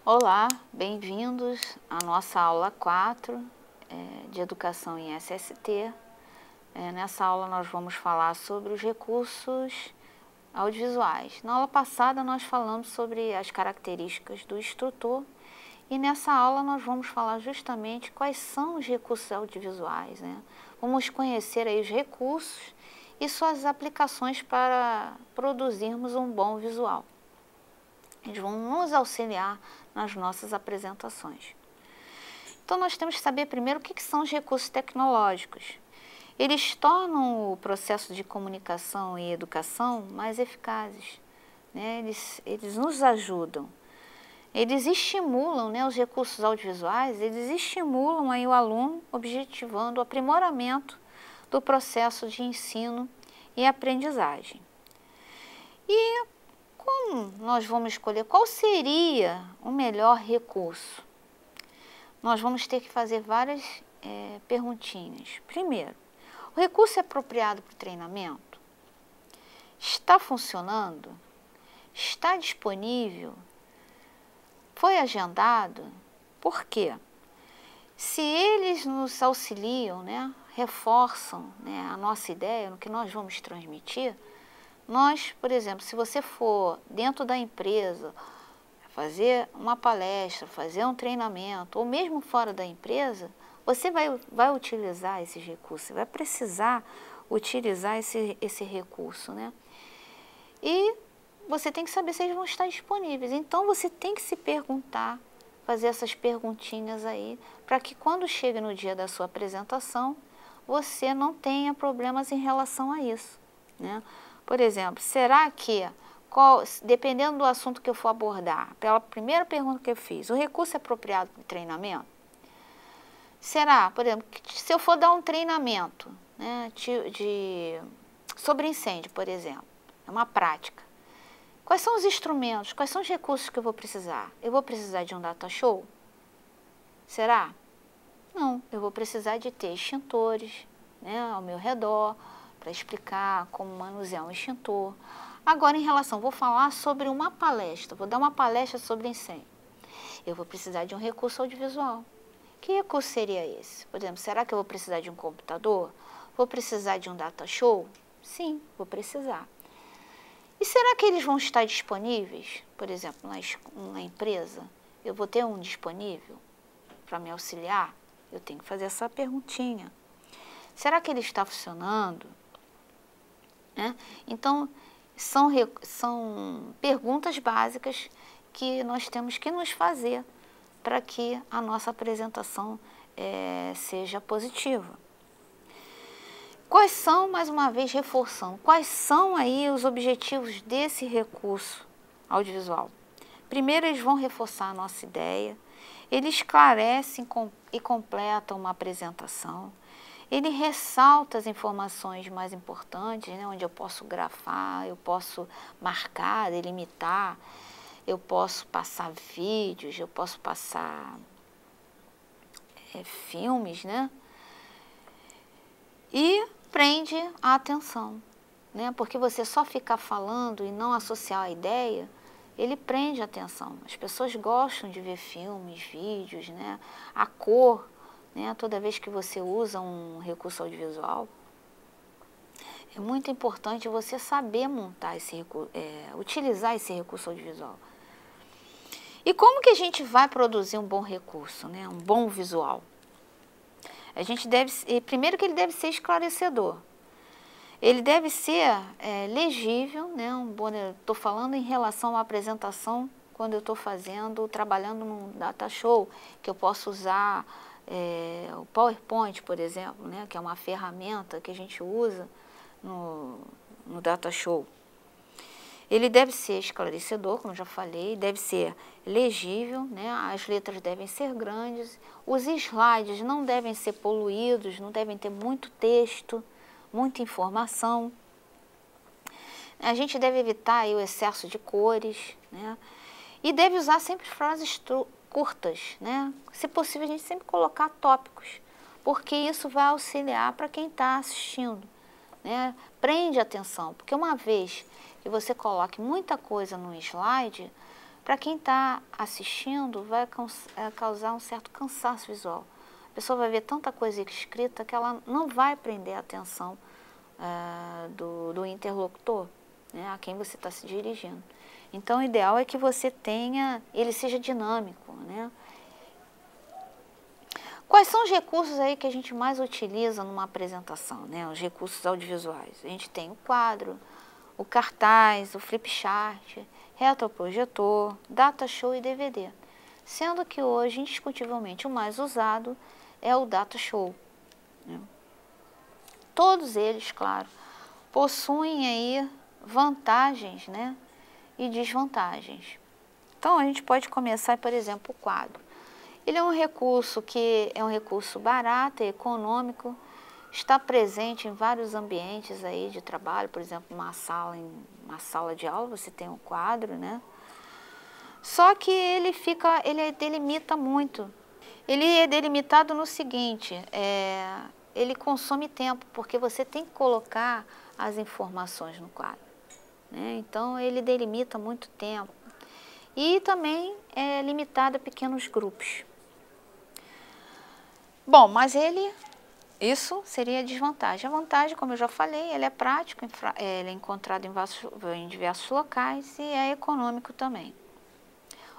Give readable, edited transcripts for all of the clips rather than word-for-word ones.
Olá, bem-vindos à nossa aula 4 de Educação em SST. Nessa aula nós vamos falar sobre os recursos audiovisuais. Na aula passada nós falamos sobre as características do instrutor e nessa aula nós vamos falar justamente quais são os recursos audiovisuais, né? Vamos conhecer aí os recursos e suas aplicações para produzirmos um bom visual. Eles vão nos auxiliar nas nossas apresentações. Então, nós temos que saber primeiro o que são os recursos tecnológicos. Eles tornam o processo de comunicação e educação mais eficazes, né? Eles nos ajudam. Eles estimulam, né, os recursos audiovisuais, eles estimulam aí o aluno, objetivando o aprimoramento do processo de ensino e aprendizagem. E como nós vamos escolher qual seria o melhor recurso? Nós vamos ter que fazer várias perguntinhas. Primeiro, o recurso é apropriado para o treinamento? Está funcionando? Está disponível? Foi agendado? Por quê? Se eles nos auxiliam, né, reforçam, né, a nossa ideia, no que nós vamos transmitir, nós, por exemplo, se você for dentro da empresa fazer uma palestra, fazer um treinamento, ou mesmo fora da empresa, você vai utilizar esses recursos, você vai precisar utilizar esse recurso, né? E você tem que saber se eles vão estar disponíveis. Então, você tem que se perguntar, fazer essas perguntinhas aí, para que quando chega no dia da sua apresentação, você não tenha problemas em relação a isso, né? Por exemplo, será que, dependendo do assunto que eu for abordar, pela primeira pergunta que eu fiz, o recurso é apropriado para o treinamento? Será, por exemplo, que se eu for dar um treinamento, né, sobre incêndio, por exemplo, é uma prática. Quais são os instrumentos, quais são os recursos que eu vou precisar? Eu vou precisar de um data show? Será? Não, eu vou precisar de ter extintores, né, ao meu redor, para explicar como manusear um extintor. Agora, em relação, vou falar sobre uma palestra, vou dar uma palestra sobre incêndio. Eu vou precisar de um recurso audiovisual. Que recurso seria esse? Por exemplo, será que eu vou precisar de um computador? Vou precisar de um data show? Sim, vou precisar. E será que eles vão estar disponíveis? Por exemplo, na empresa, eu vou ter um disponível para me auxiliar? Eu tenho que fazer essa perguntinha. Será que ele está funcionando? Né? Então, são perguntas básicas que nós temos que nos fazer para que a nossa apresentação seja positiva. Quais são, mais uma vez reforçando, quais são aí os objetivos desse recurso audiovisual? Primeiro, eles vão reforçar a nossa ideia, eles esclarecem e completam uma apresentação. Ele ressalta as informações mais importantes, né, onde eu posso grafar, eu posso marcar, delimitar, eu posso passar vídeos, eu posso passar filmes, né? E prende a atenção, né? Porque você só ficar falando e não associar a ideia, ele prende a atenção. As pessoas gostam de ver filmes, vídeos, né? A cor, né? Toda vez que você usa um recurso audiovisual, é muito importante você saber montar utilizar esse recurso audiovisual. E como que a gente vai produzir um bom recurso, né? Um bom visual? A gente primeiro que ele deve ser esclarecedor. Ele deve ser legível, né? Estou falando em relação à apresentação quando eu estou trabalhando num data show, que eu posso usar o PowerPoint, por exemplo, né? Que é uma ferramenta que a gente usa no data show. Ele deve ser esclarecedor, como eu já falei, deve ser legível, né? As letras devem ser grandes, os slides não devem ser poluídos, não devem ter muito texto, muita informação. A gente deve evitar aí o excesso de cores, né? E deve usar sempre frases curtas, né? Se possível, a gente sempre colocar tópicos, porque isso vai auxiliar para quem está assistindo, né? Prende a atenção, porque uma vez que você coloque muita coisa no slide, Para quem está assistindo, vai causar um certo cansaço visual. A pessoa vai ver tanta coisa escrita que ela não vai prender a atenção do interlocutor, né, a quem você está se dirigindo. Então, o ideal é que você ele seja dinâmico, né? Quais são os recursos aí que a gente mais utiliza numa apresentação, né? Os recursos audiovisuais. A gente tem o quadro, o cartaz, o flip chart, retroprojetor, data show e DVD. Sendo que hoje, indiscutivelmente, o mais usado é o data show, né? Todos eles, claro, possuem aí vantagens, né, e desvantagens. Então, a gente pode começar, por exemplo, o quadro. Ele é um recurso barato e econômico, está presente em vários ambientes aí de trabalho, por exemplo, uma sala de aula, você tem um quadro, né? Só que ele delimita muito. Ele é delimitado no seguinte, ele consome tempo, porque você tem que colocar as informações no quadro, né? Então, ele delimita muito tempo. E também é limitado a pequenos grupos. Bom, mas isso seria a desvantagem. A vantagem, como eu já falei, ele é prático, ele é encontrado em diversos locais e é econômico também.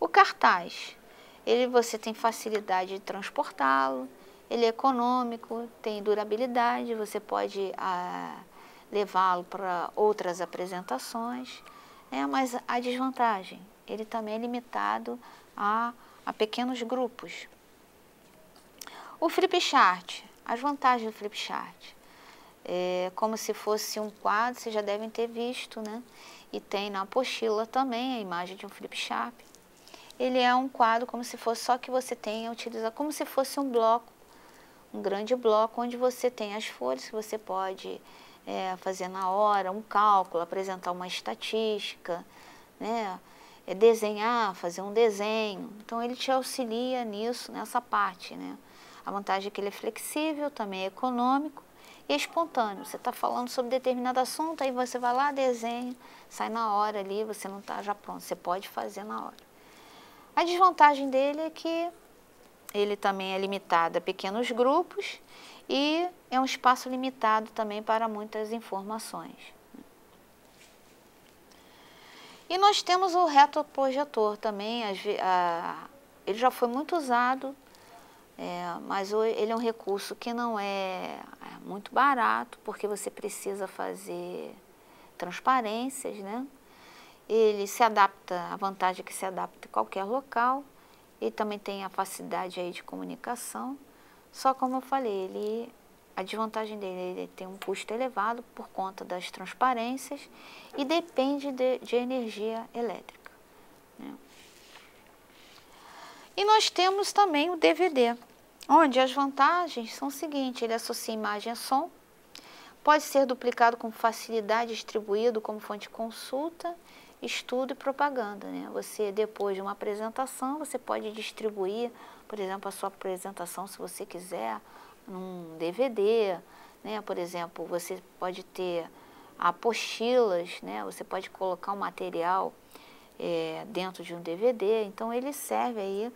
O cartaz, você tem facilidade de transportá-lo, ele é econômico, tem durabilidade, você pode levá-lo para outras apresentações, né? Mas a desvantagem, ele também é limitado a pequenos grupos. O flip chart, as vantagens do flip chart, é como se fosse um quadro, vocês já devem ter visto, né? E tem na apostila também a imagem de um flip chart. Ele é um quadro como se fosse, só que você utiliza como se fosse um bloco, um grande bloco, onde você tem as folhas que você pode fazer na hora, um cálculo, apresentar uma estatística, né? Desenhar, fazer um desenho. Então, ele te auxilia nisso, nessa parte, né? A vantagem é que ele é flexível, também é econômico e é espontâneo. Você está falando sobre determinado assunto, aí você vai lá, desenha, sai na hora ali, você não está já pronto, você pode fazer na hora. A desvantagem dele é que ele também é limitado a pequenos grupos e é um espaço limitado também para muitas informações. E nós temos o retroprojetor também, ele já foi muito usado, mas ele é um recurso que não é muito barato, porque você precisa fazer transparências, né? Ele se adapta, a vantagem é que se adapta em qualquer local, ele também tem a facilidade aí de comunicação, só como eu falei, a desvantagem dele, ele tem um custo elevado por conta das transparências e depende de energia elétrica, né? E nós temos também o DVD, onde as vantagens são o seguinte, ele associa imagem a som, pode ser duplicado com facilidade, distribuído como fonte de consulta, estudo e propaganda, né? Você, depois de uma apresentação, você pode distribuir, por exemplo, a sua apresentação, se você quiser, num DVD, né? Por exemplo, você pode ter apostilas, né? Você pode colocar um material dentro de um DVD, então ele serve aí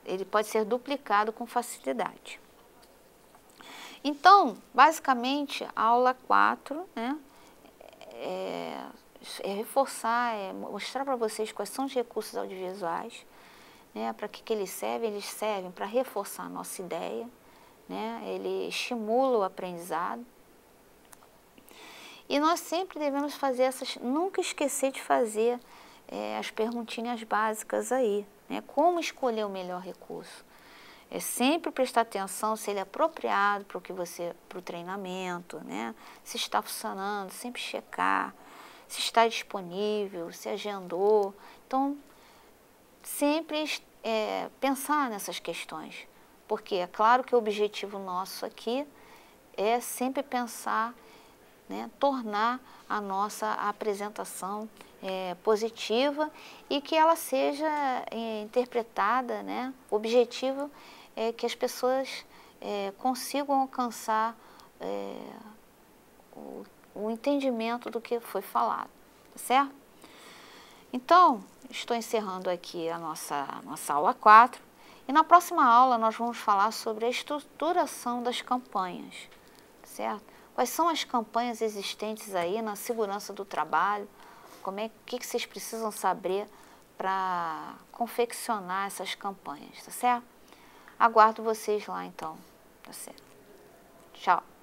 ele pode ser duplicado com facilidade. Então, basicamente, a aula 4, né, reforçar, mostrar para vocês quais são os recursos audiovisuais, né, para que eles servem? Eles servem para reforçar a nossa ideia, né, ele estimula o aprendizado. E nós sempre devemos fazer nunca esquecer de fazer as perguntinhas básicas aí, né, como escolher o melhor recurso. É sempre prestar atenção se ele é apropriado para o treinamento, né? Se está funcionando, sempre checar, se está disponível, se agendou. Então, sempre pensar nessas questões, porque é claro que o objetivo nosso aqui é sempre pensar, né, tornar a nossa apresentação positiva e que ela seja interpretada, né? O objetivo é que as pessoas consigam alcançar o entendimento do que foi falado, tá certo? Então, estou encerrando aqui a nossa aula 4 e na próxima aula nós vamos falar sobre a estruturação das campanhas, certo? Quais são as campanhas existentes aí na segurança do trabalho, o que vocês precisam saber para confeccionar essas campanhas, tá certo? Aguardo vocês lá então, tá certo? Tchau!